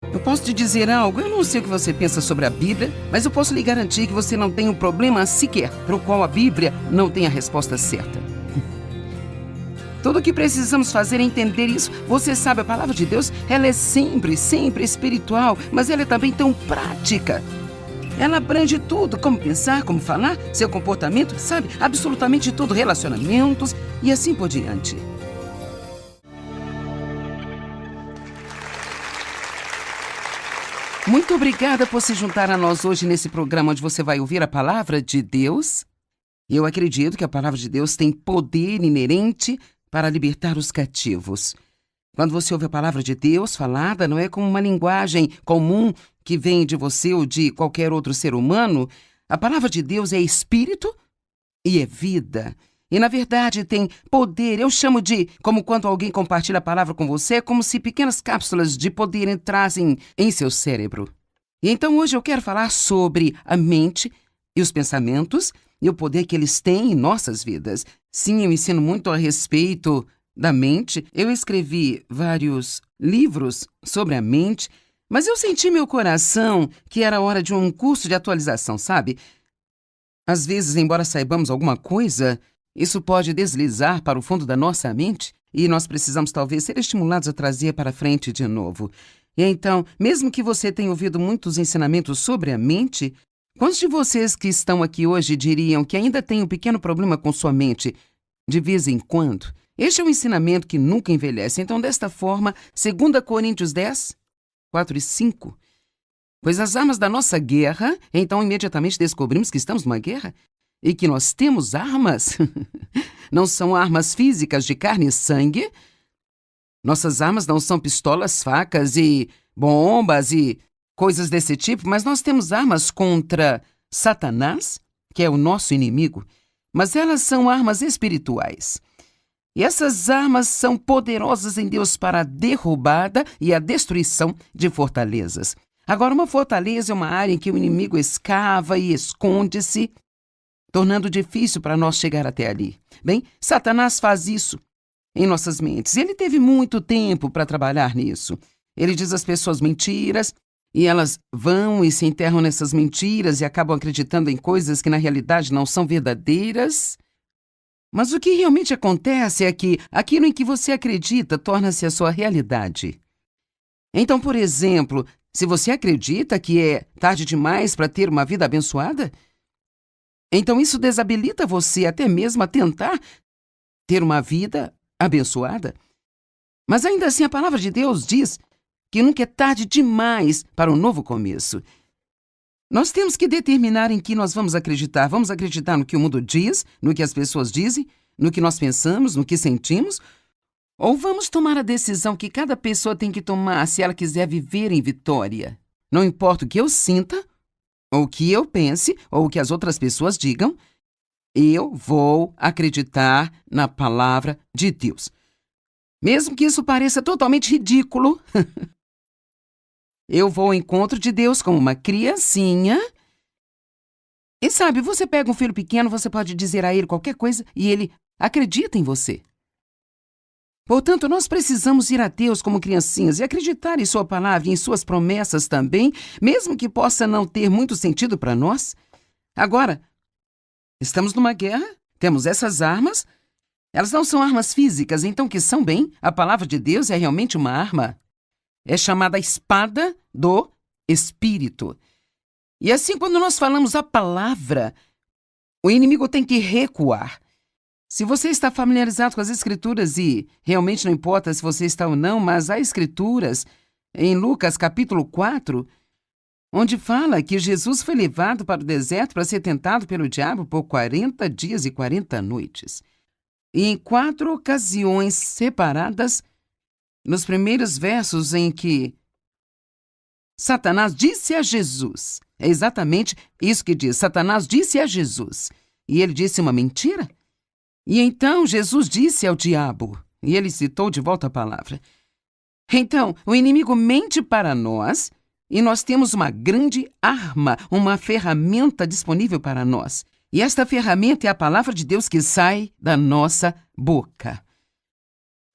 Eu posso te dizer algo, eu não sei o que você pensa sobre a Bíblia, mas eu posso lhe garantir que você não tem um problema sequer para o qual a Bíblia não tem a resposta certa. Tudo o que precisamos fazer é entender isso. Você sabe, a palavra de Deus, ela é sempre espiritual, mas ela é também tão prática. Ela abrange tudo, como pensar, como falar, seu comportamento, sabe? Absolutamente tudo, relacionamentos e assim por diante. Muito obrigada por se juntar a nós hoje nesse programa onde você vai ouvir a palavra de Deus. Eu acredito que a palavra de Deus tem poder inerente para libertar os cativos. Quando você ouve a palavra de Deus falada, não é como uma linguagem comum que vem de você ou de qualquer outro ser humano. A palavra de Deus é espírito e é vida. E, na verdade, tem poder. Eu chamo de, como quando alguém compartilha a palavra com você, é como se pequenas cápsulas de poder entrassem em seu cérebro. E então hoje eu quero falar sobre a mente e os pensamentos e o poder que eles têm em nossas vidas. Sim, eu ensino muito a respeito da mente. Eu escrevi vários livros sobre a mente, mas eu senti meu coração que era hora de um curso de atualização, sabe? Às vezes, embora saibamos alguma coisa, isso pode deslizar para o fundo da nossa mente e nós precisamos talvez ser estimulados a trazer para frente de novo. E então, mesmo que você tenha ouvido muitos ensinamentos sobre a mente, quantos de vocês que estão aqui hoje diriam que ainda tem um pequeno problema com sua mente de vez em quando? Este é um ensinamento que nunca envelhece. Então, desta forma, 2 Coríntios 10, 4 e 5. Pois as armas da nossa guerra, então imediatamente descobrimos que estamos numa guerra e que nós temos armas. Não são armas físicas de carne e sangue. Nossas armas não são pistolas, facas e bombas e coisas desse tipo, mas nós temos armas contra Satanás, que é o nosso inimigo, mas elas são armas espirituais. E essas armas são poderosas em Deus para a derrubada e a destruição de fortalezas. Agora, uma fortaleza é uma área em que o inimigo escava e esconde-se, tornando difícil para nós chegar até ali. Bem, Satanás faz isso em nossas mentes. Ele teve muito tempo para trabalhar nisso. Ele diz às pessoas mentiras, e elas vão e se enterram nessas mentiras e acabam acreditando em coisas que na realidade não são verdadeiras. Mas o que realmente acontece é que aquilo em que você acredita torna-se a sua realidade. Então, por exemplo, se você acredita que é tarde demais para ter uma vida abençoada, então isso desabilita você até mesmo a tentar ter uma vida abençoada. Mas ainda assim a palavra de Deus diz que nunca é tarde demais para um novo começo. Nós temos que determinar em que nós vamos acreditar. Vamos acreditar no que o mundo diz, no que as pessoas dizem, no que nós pensamos, no que sentimos? Ou vamos tomar a decisão que cada pessoa tem que tomar se ela quiser viver em vitória? Não importa o que eu sinta, ou o que eu pense, ou o que as outras pessoas digam, eu vou acreditar na palavra de Deus. Mesmo que isso pareça totalmente ridículo, eu vou ao encontro de Deus como uma criancinha. E sabe, você pega um filho pequeno, você pode dizer a ele qualquer coisa e ele acredita em você. Portanto, nós precisamos ir a Deus como criancinhas e acreditar em sua palavra e em suas promessas também, mesmo que possa não ter muito sentido para nós. Agora, estamos numa guerra, temos essas armas. Elas não são armas físicas, então que são bem. A palavra de Deus é realmente uma arma. É chamada espada do Espírito. E assim, quando nós falamos a palavra, o inimigo tem que recuar. Se você está familiarizado com as Escrituras, e realmente não importa se você está ou não, mas há Escrituras em Lucas capítulo 4, onde fala que Jesus foi levado para o deserto para ser tentado pelo diabo por 40 dias e 40 noites. E em 4 ocasiões separadas, nos primeiros versos em que Satanás disse a Jesus, é exatamente isso que diz, Satanás disse a Jesus, e ele disse uma mentira. E então Jesus disse ao diabo, e ele citou de volta a palavra. Então, o inimigo mente para nós, e nós temos uma grande arma, uma ferramenta disponível para nós. E esta ferramenta é a palavra de Deus que sai da nossa boca.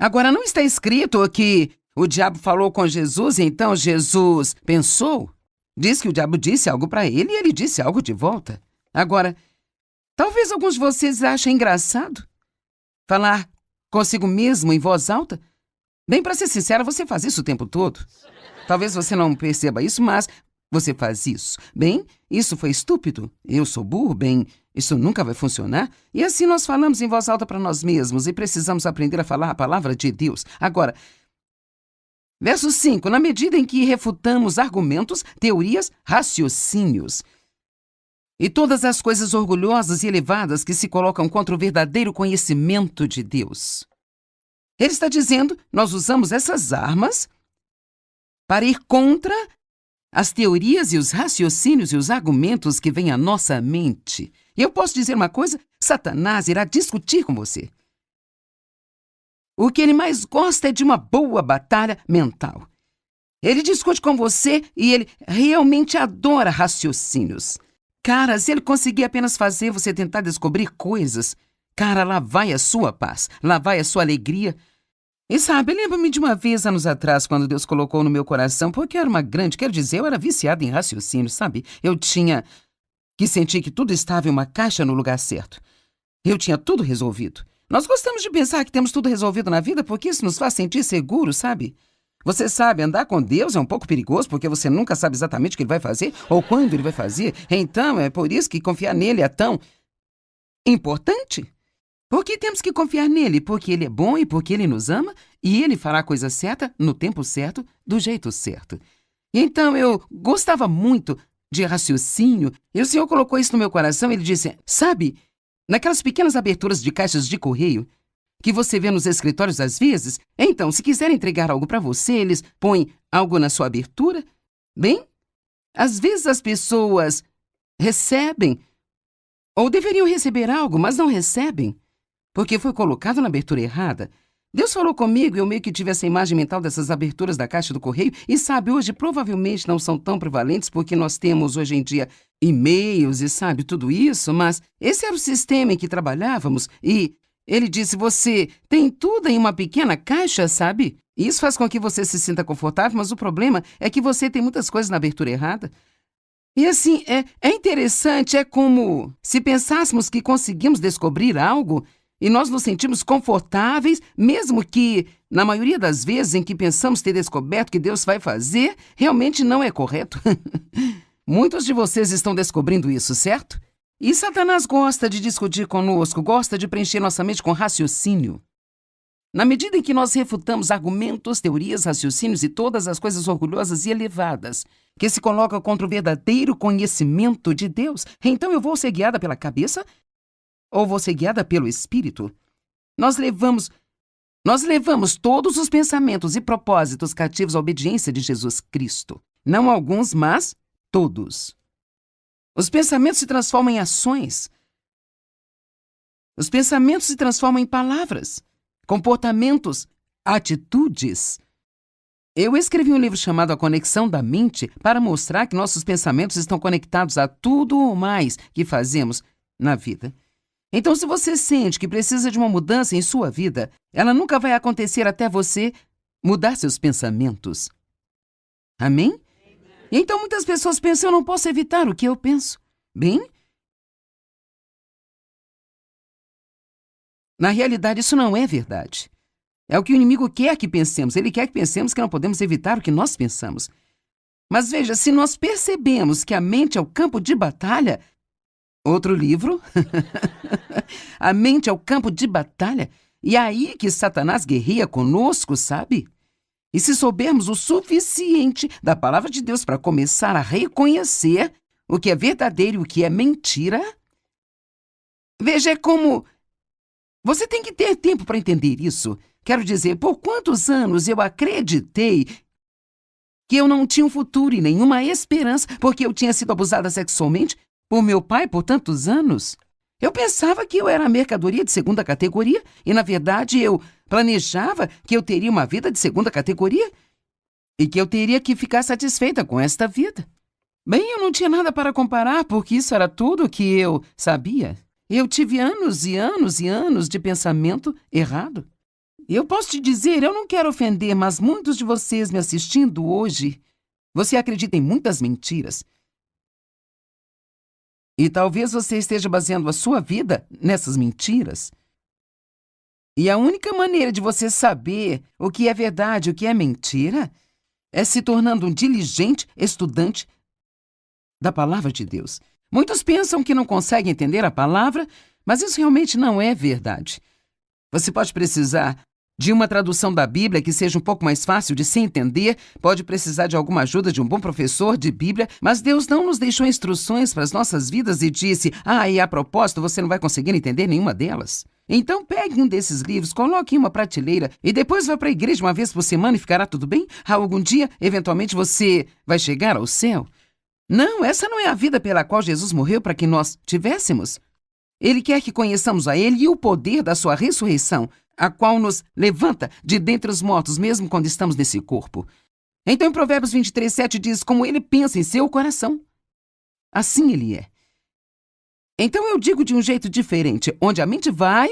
Agora, não está escrito que O diabo falou com Jesus e então Jesus pensou. Diz que o diabo disse algo para ele e ele disse algo de volta. Agora, talvez alguns de vocês achem engraçado falar consigo mesmo em voz alta. Bem, para ser sincera, você faz isso o tempo todo. Talvez você não perceba isso, mas você faz isso. Bem, isso foi estúpido. Eu sou burro. Bem, isso nunca vai funcionar. E assim nós falamos em voz alta para nós mesmos e precisamos aprender a falar a palavra de Deus. Agora, verso 5. Na medida em que refutamos argumentos, teorias, raciocínios e todas as coisas orgulhosas e elevadas que se colocam contra o verdadeiro conhecimento de Deus. Ele está dizendo, nós usamos essas armas para ir contra as teorias e os raciocínios e os argumentos que vêm à nossa mente. E eu posso dizer uma coisa, Satanás irá discutir com você. O que ele mais gosta é de uma boa batalha mental. Ele discute com você e ele realmente adora raciocínios. Cara, se ele conseguir apenas fazer você tentar descobrir coisas, cara, lá vai a sua paz, lá vai a sua alegria. E sabe, lembro-me de uma vez, anos atrás, quando Deus colocou no meu coração, porque eu era uma grande, quero dizer, eu era viciada em raciocínio, sabe? Eu tinha que sentir que tudo estava em uma caixa no lugar certo. Eu tinha tudo resolvido. Nós gostamos de pensar que temos tudo resolvido na vida porque isso nos faz sentir seguros, sabe? Você sabe, andar com Deus é um pouco perigoso porque você nunca sabe exatamente o que ele vai fazer ou quando ele vai fazer. Então, é por isso que confiar nele é tão importante. Porque temos que confiar nele, porque ele é bom e porque ele nos ama e ele fará a coisa certa, no tempo certo, do jeito certo. Então, eu gostava muito de raciocínio e o Senhor colocou isso no meu coração e ele disse, sabe, naquelas pequenas aberturas de caixas de correio que você vê nos escritórios às vezes, então, se quiser entregar algo para você, eles põem algo na sua abertura. Bem, às vezes as pessoas recebem ou deveriam receber algo, mas não recebem, porque foi colocado na abertura errada. Deus falou comigo e eu meio que tive essa imagem mental dessas aberturas da caixa do correio e sabe, hoje provavelmente não são tão prevalentes porque nós temos hoje em dia e-mails e sabe, tudo isso, mas esse era o sistema em que trabalhávamos e ele disse, você tem tudo em uma pequena caixa, sabe? Isso faz com que você se sinta confortável, mas o problema é que você tem muitas coisas na abertura errada. E assim, é interessante, é como se pensássemos que conseguimos descobrir algo e nós nos sentimos confortáveis, mesmo que, na maioria das vezes em que pensamos ter descoberto o que Deus vai fazer, realmente não é correto. Muitos de vocês estão descobrindo isso, certo? E Satanás gosta de discutir conosco, gosta de preencher nossa mente com raciocínio. Na medida em que nós refutamos argumentos, teorias, raciocínios e todas as coisas orgulhosas e elevadas que se colocam contra o verdadeiro conhecimento de Deus, então eu vou ser guiada pela cabeça ou vou ser guiada pelo Espírito? Nós levamos todos os pensamentos e propósitos cativos à obediência de Jesus Cristo. Não alguns, mas todos. Os pensamentos se transformam em ações. Os pensamentos se transformam em palavras, comportamentos, atitudes. Eu escrevi um livro chamado A Conexão da Mente para mostrar que nossos pensamentos estão conectados a tudo ou mais que fazemos na vida. Então, se você sente que precisa de uma mudança em sua vida, ela nunca vai acontecer até você mudar seus pensamentos. Amém? Então, muitas pessoas pensam, eu não posso evitar o que eu penso. Bem, na realidade, isso não é verdade. É o que o inimigo quer que pensemos. Ele quer que pensemos que não podemos evitar o que nós pensamos. Mas veja, se nós percebemos que a mente é o campo de batalha, outro livro, a mente é o campo de batalha, e é aí que Satanás guerreia conosco, sabe? E se soubermos o suficiente da palavra de Deus para começar a reconhecer o que é verdadeiro e o que é mentira, veja, é como... Você tem que ter tempo para entender isso. Quero dizer, por quantos anos eu acreditei que eu não tinha um futuro e nenhuma esperança porque eu tinha sido abusada sexualmente por meu pai por tantos anos? Eu pensava que eu era mercadoria de segunda categoria e, na verdade, eu planejava que eu teria uma vida de segunda categoria e que eu teria que ficar satisfeita com esta vida. Bem, eu não tinha nada para comparar porque isso era tudo o que eu sabia. Eu tive anos e anos e anos de pensamento errado. Eu posso te dizer, eu não quero ofender, mas muitos de vocês me assistindo hoje, você acredita em muitas mentiras. E talvez você esteja baseando a sua vida nessas mentiras. E a única maneira de você saber o que é verdade e o que é mentira é se tornando um diligente estudante da palavra de Deus. Muitos pensam que não conseguem entender a palavra, mas isso realmente não é verdade. Você pode precisar de uma tradução da Bíblia que seja um pouco mais fácil de se entender, pode precisar de alguma ajuda de um bom professor de Bíblia, mas Deus não nos deixou instruções para as nossas vidas e disse, e a propósito, você não vai conseguir entender nenhuma delas. Então pegue um desses livros, coloque em uma prateleira e depois vá para a igreja uma vez por semana e ficará tudo bem? Algum dia, eventualmente, você vai chegar ao céu? Não, essa não é a vida pela qual Jesus morreu para que nós tivéssemos. Ele quer que conheçamos a Ele e o poder da sua ressurreição, a qual nos levanta de dentre os mortos, mesmo quando estamos nesse corpo. Então, em Provérbios 23:7 diz, como ele pensa em seu coração, assim ele é. Então eu digo de um jeito diferente, onde a mente vai,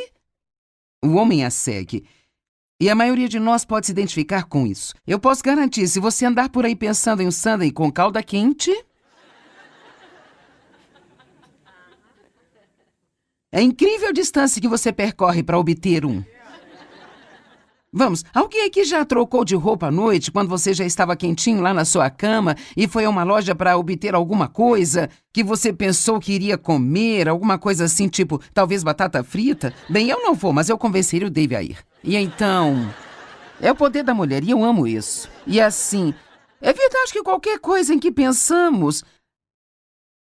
o homem a segue. E a maioria de nós pode se identificar com isso. Eu posso garantir, se você andar por aí pensando em um sundae com calda quente, é incrível a distância que você percorre para obter um. Vamos, alguém aqui já trocou de roupa à noite quando você já estava quentinho lá na sua cama e foi a uma loja para obter alguma coisa que você pensou que iria comer, alguma coisa assim, tipo, talvez batata frita? Bem, eu não vou, mas eu convenceria o Dave a ir. E então, é o poder da mulher e eu amo isso. E assim, é verdade que qualquer coisa em que pensamos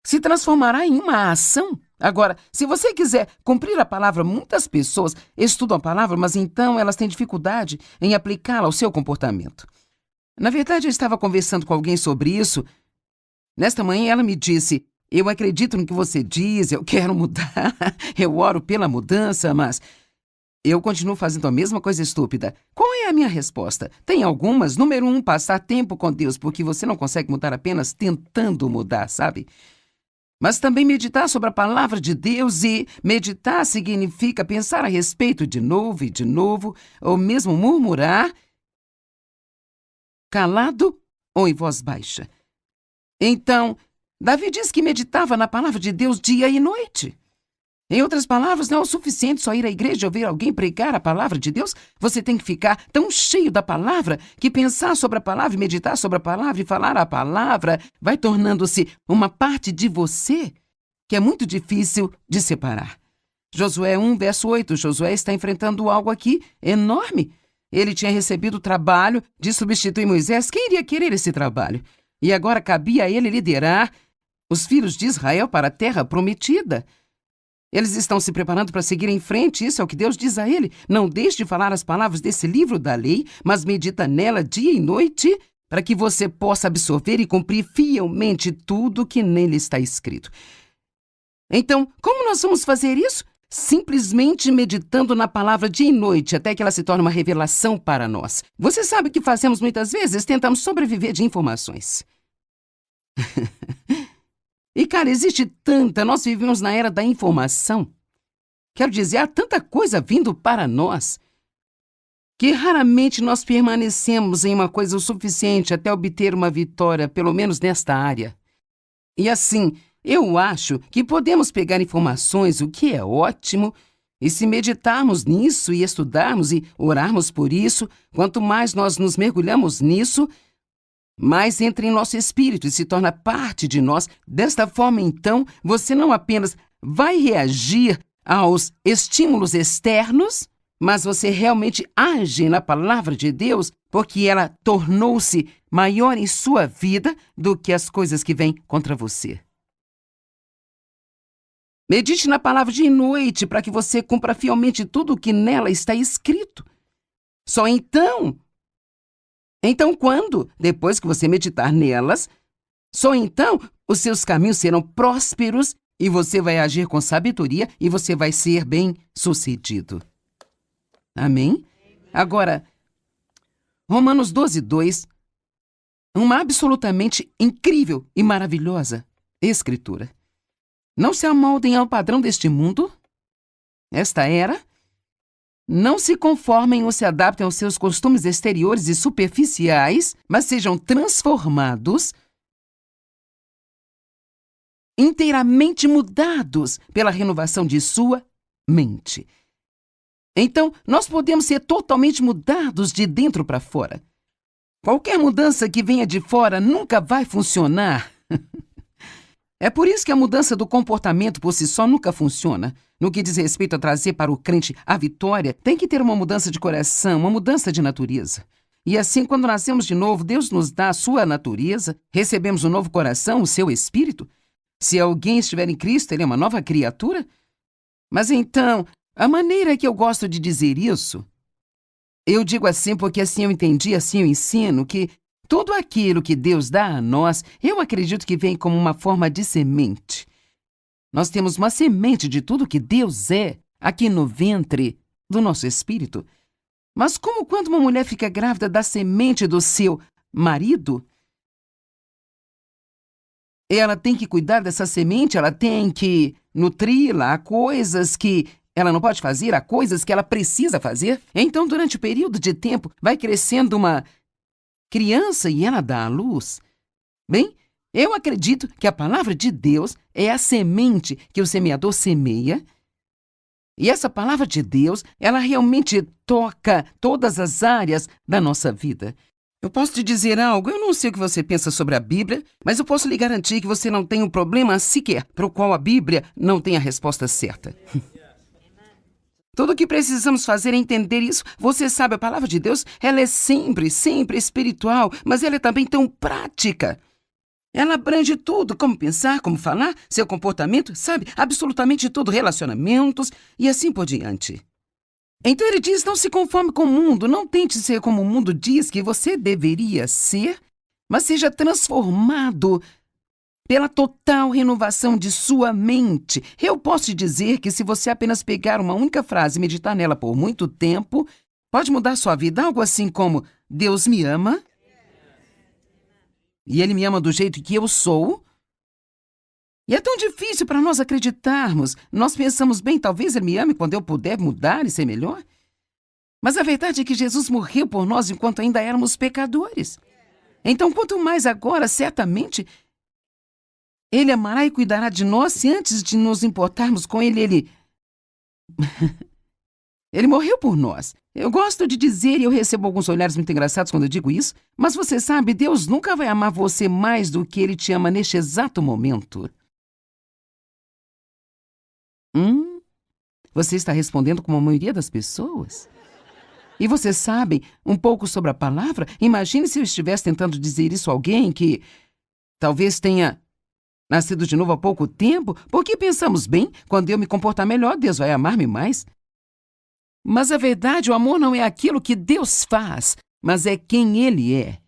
se transformará em uma ação. Agora, se você quiser cumprir a palavra, muitas pessoas estudam a palavra, mas então elas têm dificuldade em aplicá-la ao seu comportamento. Na verdade, eu estava conversando com alguém sobre isso. Nesta manhã, ela me disse, eu acredito no que você diz, eu quero mudar, eu oro pela mudança, mas eu continuo fazendo a mesma coisa estúpida. Qual é a minha resposta? Tem algumas. Número 1, passar tempo com Deus, porque você não consegue mudar apenas tentando mudar, sabe? Mas também meditar sobre a palavra de Deus, e meditar significa pensar a respeito de novo e de novo, ou mesmo murmurar, calado ou em voz baixa. Então, Davi diz que meditava na palavra de Deus dia e noite. Em outras palavras, não é o suficiente só ir à igreja e ouvir alguém pregar a palavra de Deus. Você tem que ficar tão cheio da palavra que pensar sobre a palavra, meditar sobre a palavra e falar a palavra vai tornando-se uma parte de você que é muito difícil de separar. Josué 1, verso 8. Josué está enfrentando algo aqui enorme. Ele tinha recebido o trabalho de substituir Moisés. Quem iria querer esse trabalho? E agora cabia a ele liderar os filhos de Israel para a terra prometida. Eles estão se preparando para seguir em frente, isso é o que Deus diz a ele. Não deixe de falar as palavras desse livro da lei, mas medita nela dia e noite, para que você possa absorver e cumprir fielmente tudo que nele está escrito. Então, como nós vamos fazer isso? Simplesmente meditando na palavra dia e noite, até que ela se torne uma revelação para nós. Você sabe o que fazemos muitas vezes? Tentamos sobreviver de informações. E, cara, existe tanta, nós vivemos na era da informação. Quero dizer, há tanta coisa vindo para nós que raramente nós permanecemos em uma coisa o suficiente até obter uma vitória, pelo menos nesta área. E assim, eu acho que podemos pegar informações, o que é ótimo, e se meditarmos nisso e estudarmos e orarmos por isso, quanto mais nós nos mergulhamos nisso, mais entra em nosso espírito e se torna parte de nós. Desta forma, então, você não apenas vai reagir aos estímulos externos, mas você realmente age na palavra de Deus, porque ela tornou-se maior em sua vida do que as coisas que vêm contra você. Medite na palavra de noite para que você cumpra fielmente tudo o que nela está escrito. Só então quando? Depois que você meditar nelas, só então os seus caminhos serão prósperos e você vai agir com sabedoria e você vai ser bem-sucedido. Amém? Agora, Romanos 12:2, uma absolutamente incrível e maravilhosa escritura. Não se amoldem ao padrão deste mundo, esta era, Não se conformem ou se adaptem aos seus costumes exteriores e superficiais, mas sejam transformados, inteiramente mudados pela renovação de sua mente. Então, nós podemos ser totalmente mudados de dentro para fora. Qualquer mudança que venha de fora nunca vai funcionar. É por isso que a mudança do comportamento por si só nunca funciona. No que diz respeito a trazer para o crente a vitória, tem que ter uma mudança de coração, uma mudança de natureza. E assim, quando nascemos de novo, Deus nos dá a sua natureza, recebemos um novo coração, o seu espírito. Se alguém estiver em Cristo, ele é uma nova criatura. Mas então, a maneira que eu gosto de dizer isso, eu digo assim porque assim eu entendi, assim eu ensino, que tudo aquilo que Deus dá a nós, eu acredito que vem como uma forma de semente. Nós temos uma semente de tudo que Deus é aqui no ventre do nosso espírito. Mas como quando uma mulher fica grávida da semente do seu marido, ela tem que cuidar dessa semente, ela tem que nutri-la, há coisas que ela não pode fazer, há coisas que ela precisa fazer. Então, durante o período de tempo, vai crescendo uma criança e ela dá à luz. Bem, eu acredito que a palavra de Deus é a semente que o semeador semeia. E essa palavra de Deus, ela realmente toca todas as áreas da nossa vida. Eu posso te dizer algo, eu não sei o que você pensa sobre a Bíblia, mas eu posso lhe garantir que você não tem um problema sequer para o qual a Bíblia não tem a resposta certa. Tudo o que precisamos fazer é entender isso. Você sabe, a palavra de Deus, ela é sempre espiritual, mas ela é também tão prática. Ela abrange tudo, como pensar, como falar, seu comportamento, sabe? Absolutamente tudo, relacionamentos e assim por diante. Então ele diz, não se conforme com o mundo, não tente ser como o mundo diz que você deveria ser, mas seja transformado pela total renovação de sua mente. Eu posso te dizer que se você apenas pegar uma única frase e meditar nela por muito tempo, pode mudar sua vida. Algo assim como, Deus me ama, e Ele me ama do jeito que eu sou. E é tão difícil para nós acreditarmos. Nós pensamos, bem, talvez Ele me ame quando eu puder mudar e ser melhor. Mas a verdade é que Jesus morreu por nós enquanto ainda éramos pecadores. Então, quanto mais agora, certamente, Ele amará e cuidará de nós se antes de nos importarmos com Ele, Ele morreu por nós. Eu gosto de dizer, e eu recebo alguns olhares muito engraçados quando eu digo isso, mas você sabe, Deus nunca vai amar você mais do que Ele te ama neste exato momento. Você está respondendo como a maioria das pessoas? E você sabe um pouco sobre a palavra? Imagine se eu estivesse tentando dizer isso a alguém que talvez tenha nascido de novo há pouco tempo, porque pensamos, bem, quando eu me comportar melhor, Deus vai amar-me mais. Mas a verdade, o amor não é aquilo que Deus faz, mas é quem Ele é.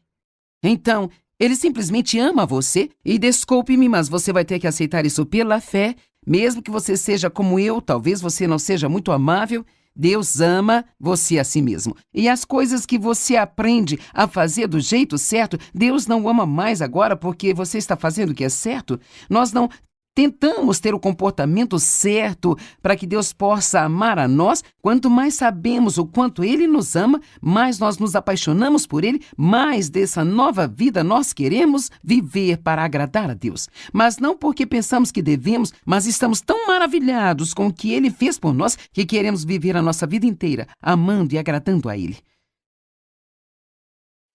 Então, Ele simplesmente ama você e, desculpe-me, mas você vai ter que aceitar isso pela fé, mesmo que você seja como eu, talvez você não seja muito amável, Deus ama você a si mesmo. E as coisas que você aprende a fazer do jeito certo, Deus não ama mais agora porque você está fazendo o que é certo. Nós não tentamos ter o comportamento certo para que Deus possa amar a nós. Quanto mais sabemos o quanto Ele nos ama, mais nós nos apaixonamos por Ele, mais dessa nova vida nós queremos viver para agradar a Deus. Mas não porque pensamos que devemos, mas estamos tão maravilhados com o que Ele fez por nós que queremos viver a nossa vida inteira amando e agradando a Ele.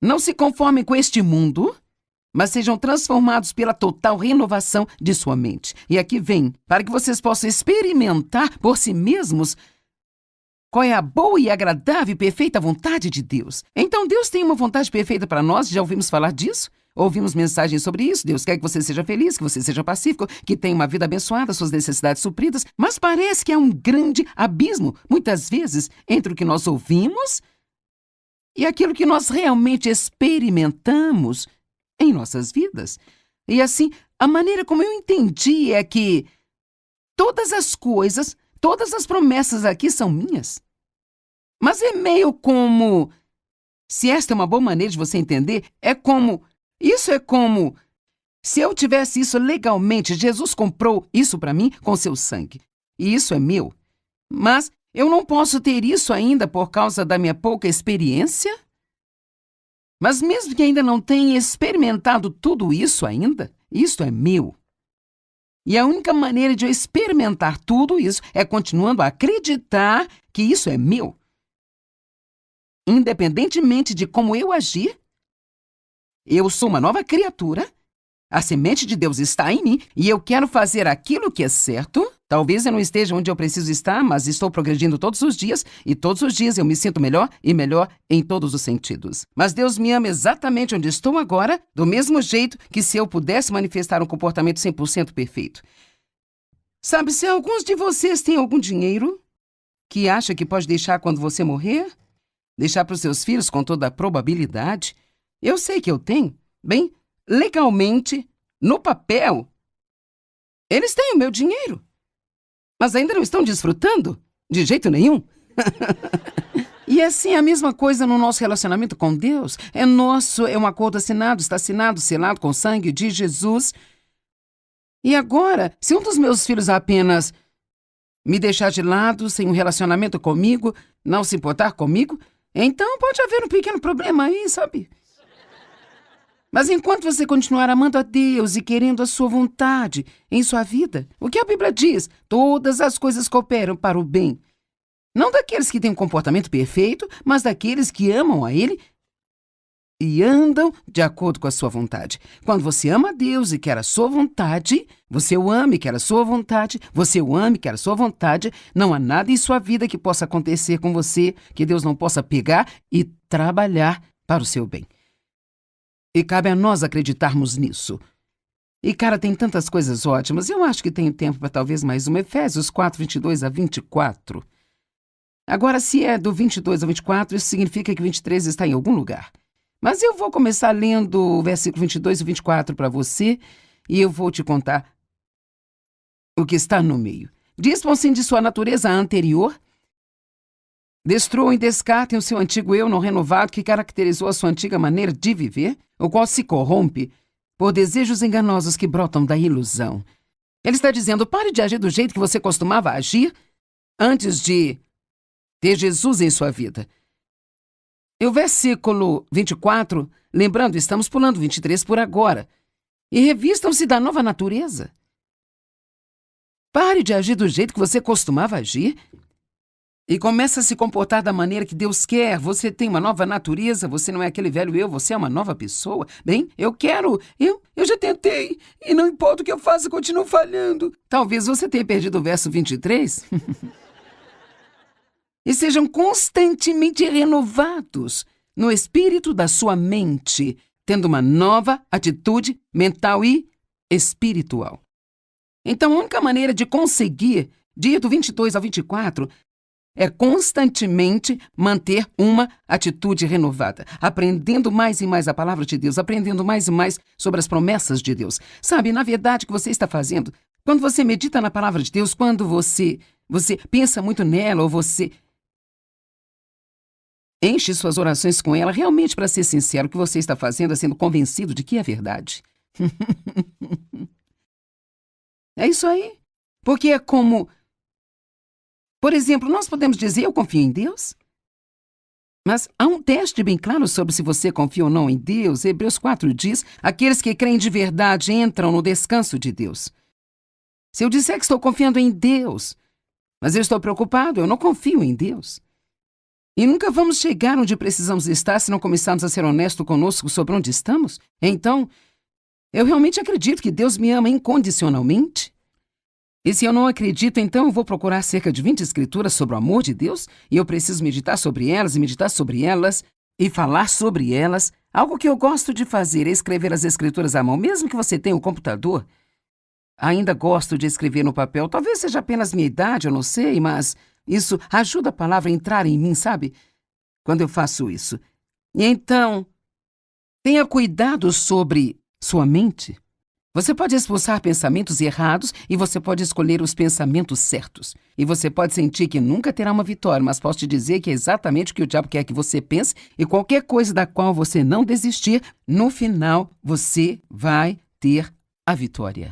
Não se conformem com este mundo, mas sejam transformados pela total renovação de sua mente. E aqui vem, para que vocês possam experimentar por si mesmos qual é a boa e agradável e perfeita vontade de Deus. Então, Deus tem uma vontade perfeita para nós, já ouvimos falar disso? Ouvimos mensagens sobre isso. Deus quer que você seja feliz, que você seja pacífico, que tenha uma vida abençoada, suas necessidades supridas, mas parece que há um grande abismo, muitas vezes, entre o que nós ouvimos e aquilo que nós realmente experimentamos em nossas vidas. E assim, a maneira como eu entendi é que todas as coisas, todas as promessas aqui são minhas. Mas é meio como, se esta é uma boa maneira de você entender, isso é como, se eu tivesse isso legalmente, Jesus comprou isso para mim com seu sangue. E isso é meu. Mas Eu não posso ter isso ainda por causa da minha pouca experiência? Mas mesmo que ainda não tenha experimentado tudo isso ainda, isso é meu. E a única maneira de eu experimentar tudo isso é continuando a acreditar que isso é meu. Independentemente de como eu agir, eu sou uma nova criatura, a semente de Deus está em mim e eu quero fazer aquilo que é certo. Talvez eu não esteja onde eu preciso estar, mas estou progredindo todos os dias e todos os dias eu me sinto melhor e melhor em todos os sentidos. Mas Deus me ama exatamente onde estou agora, do mesmo jeito que se eu pudesse manifestar um comportamento 100% perfeito. Sabe, se alguns de vocês têm algum dinheiro que acha que pode deixar quando você morrer, deixar para os seus filhos com toda a probabilidade, eu sei que eu tenho, bem, legalmente, no papel, eles têm o meu dinheiro. Mas ainda não estão desfrutando? De jeito nenhum. E assim, a mesma coisa no nosso relacionamento com Deus. É nosso, é um acordo assinado, está assinado, selado com o sangue de Jesus. E agora, se um dos meus filhos apenas me deixar de lado, sem um relacionamento comigo, não se importar comigo, então pode haver um pequeno problema aí, sabe? Mas enquanto você continuar amando a Deus e querendo a sua vontade em sua vida, o que a Bíblia diz? Todas as coisas cooperam para o bem. Não daqueles que têm um comportamento perfeito, mas daqueles que amam a Ele e andam de acordo com a sua vontade. Quando você ama a Deus e quer a sua vontade, você o ama e quer a sua vontade, você o ama e quer a sua vontade, não há nada em sua vida que possa acontecer com você que Deus não possa pegar e trabalhar para o seu bem. E cabe a nós acreditarmos nisso. E, cara, tem tantas coisas ótimas. Eu acho que tenho tempo para talvez mais uma. Efésios 4, 22 a 24. Agora, se é do 22 ao 24, isso significa que 23 está em algum lugar. Mas eu vou começar lendo o versículo 22 e 24 para você e eu vou te contar o que está no meio. Dispõem-se de sua natureza anterior. Destruam e descartem o seu antigo eu não renovado que caracterizou a sua antiga maneira de viver, o qual se corrompe por desejos enganosos que brotam da ilusão. Ele está dizendo, pare de agir do jeito que você costumava agir antes de ter Jesus em sua vida. E o versículo 24, lembrando, estamos pulando 23 por agora, e revistam-se da nova natureza. Pare de agir do jeito que você costumava agir e comece a se comportar da maneira que Deus quer. Você tem uma nova natureza, você não é aquele velho eu, você é uma nova pessoa. Bem, eu já tentei, e não importa o que eu faça, continuo falhando. Talvez você tenha perdido o verso 23. E sejam constantemente renovados no espírito da sua mente, tendo uma nova atitude mental e espiritual. Então, a única maneira de conseguir, de ir do 22 ao 24, é constantemente manter uma atitude renovada, aprendendo mais e mais a palavra de Deus, aprendendo mais e mais sobre as promessas de Deus. Sabe, na verdade, o que você está fazendo, quando você medita na palavra de Deus, quando você pensa muito nela, ou você enche suas orações com ela, realmente, para ser sincero, o que você está fazendo é sendo convencido de que é verdade. É isso aí. Porque é como... Por exemplo, nós podemos dizer, eu confio em Deus. Mas há um teste bem claro sobre se você confia ou não em Deus. Hebreus 4 diz, aqueles que creem de verdade entram no descanso de Deus. Se eu disser que estou confiando em Deus, mas eu estou preocupado, eu não confio em Deus. E nunca vamos chegar onde precisamos estar se não começarmos a ser honestos conosco sobre onde estamos. Então, eu realmente acredito que Deus me ama incondicionalmente. E se eu não acredito, então eu vou procurar cerca de 20 escrituras sobre o amor de Deus e eu preciso meditar sobre elas e meditar sobre elas e falar sobre elas. Algo que eu gosto de fazer é escrever as escrituras à mão, mesmo que você tenha um computador. Ainda gosto de escrever no papel. Talvez seja apenas minha idade, eu não sei, mas isso ajuda a palavra a entrar em mim, sabe? Quando eu faço isso. E então, tenha cuidado sobre sua mente. Você pode expulsar pensamentos errados e você pode escolher os pensamentos certos. E você pode sentir que nunca terá uma vitória, mas posso te dizer que é exatamente o que o diabo quer que você pense e qualquer coisa da qual você não desistir, no final você vai ter a vitória.